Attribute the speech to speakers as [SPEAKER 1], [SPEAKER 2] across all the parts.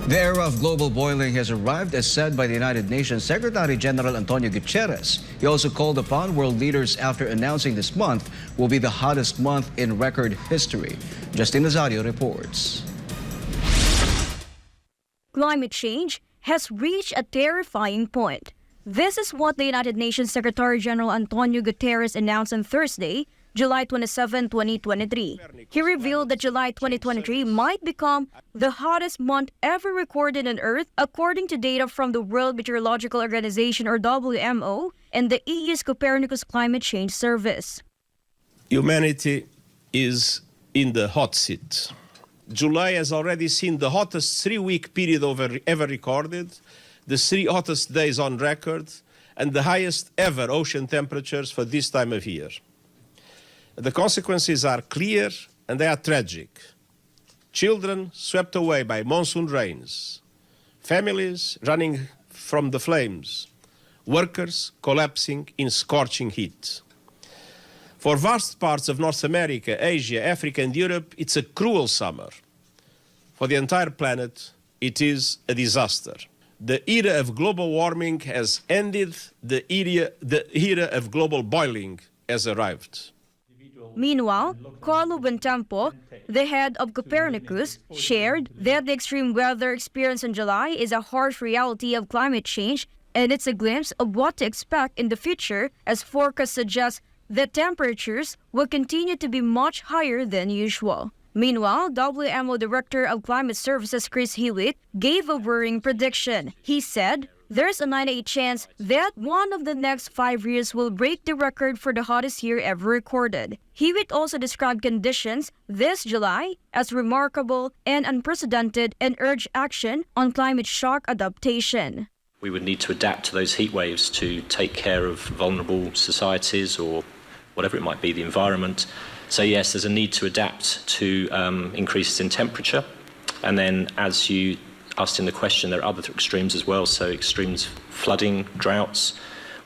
[SPEAKER 1] The era of global boiling has arrived, as said by the United Nations Secretary General Antonio Guterres. He also called upon world leaders after announcing this month will be the hottest month in record history. Justine Nazario reports.
[SPEAKER 2] Climate change has reached a terrifying point. This is what the United Nations Secretary General Antonio Guterres announced on Thursday, July 27, 2023. He revealed that July 2023 might become the hottest month ever recorded on Earth, according to data from the World Meteorological Organization, or WMO, and the EU's Copernicus Climate Change Service.
[SPEAKER 3] Humanity is in the hot seat. July has already seen the hottest 3-week period ever recorded, the 3 hottest days on record, and the highest ever ocean temperatures for this time of year. The consequences are clear and they are tragic. Children swept away by monsoon rains, families running from the flames, workers collapsing in scorching heat. For vast parts of North America, Asia, Africa, and Europe, it's a cruel summer. For the entire planet, it is a disaster. The era of global warming has ended, the era of global boiling has arrived.
[SPEAKER 2] Meanwhile, Carlo Bontempo, the head of Copernicus, shared that the extreme weather experienced in July is a harsh reality of climate change, and it's a glimpse of what to expect in the future, as forecasts suggest that temperatures will continue to be much higher than usual. Meanwhile, WMO Director of Climate Services Chris Hewitt gave a worrying prediction. He said, there's a 98% chance that one of the next 5 years will break the record for the hottest year ever recorded. Hewitt also described conditions this July as remarkable and unprecedented and urged action on climate shock adaptation.
[SPEAKER 4] We would need to adapt to those heat waves to take care of vulnerable societies or whatever it might be, the environment. So yes, there's a need to adapt to increases in temperature. And then, as you asked in the question, there are other extremes as well, so extremes, flooding, droughts,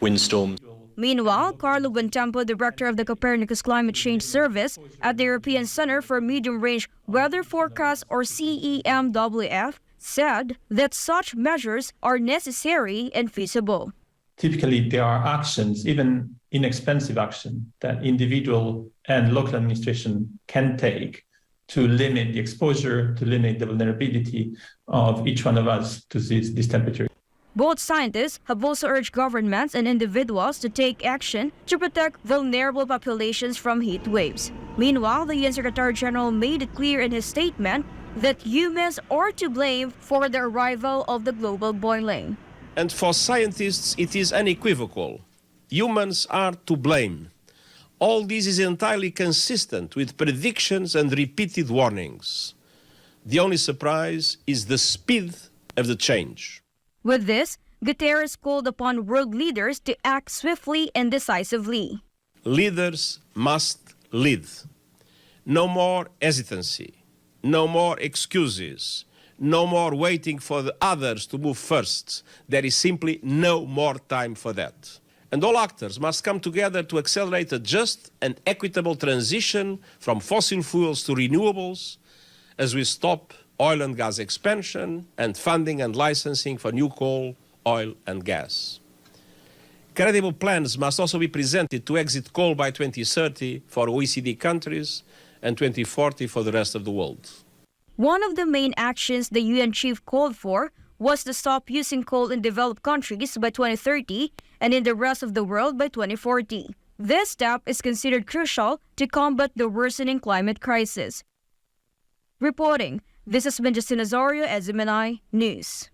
[SPEAKER 4] windstorms.
[SPEAKER 2] Meanwhile, Carlo Bontempo, director of the Copernicus Climate Change Service at the European Center for Medium-Range Weather Forecast, or CEMWF, said that such measures are necessary and feasible.
[SPEAKER 5] Typically, there are actions, even inexpensive action, that individual and local administration can take to limit the exposure, to limit the vulnerability of each one of us to this temperature.
[SPEAKER 2] Both scientists have also urged governments and individuals to take action to protect vulnerable populations from heat waves. Meanwhile, the UN Secretary General made it clear in his statement that humans are to blame for the arrival of the global boiling.
[SPEAKER 3] And for scientists, it is unequivocal. Humans are to blame. All this is entirely consistent with predictions and repeated warnings. The only surprise is the speed of the change.
[SPEAKER 2] With this, Guterres called upon world leaders to act swiftly and decisively.
[SPEAKER 3] Leaders must lead. No more hesitancy. No more excuses. No more waiting for the others to move first. There is simply no more time for that. And all actors must come together to accelerate a just and equitable transition from fossil fuels to renewables, as we stop oil and gas expansion and funding and licensing for new coal, oil and gas. Credible plans must also be presented to exit coal by 2030 for OECD countries and 2040 for the rest of the world.
[SPEAKER 2] One of the main actions the UN chief called for was to stop using coal in developed countries by 2030 and in the rest of the world by 2040. This step is considered crucial to combat the worsening climate crisis. Reporting, this has been Justine Nazario, SMNI News.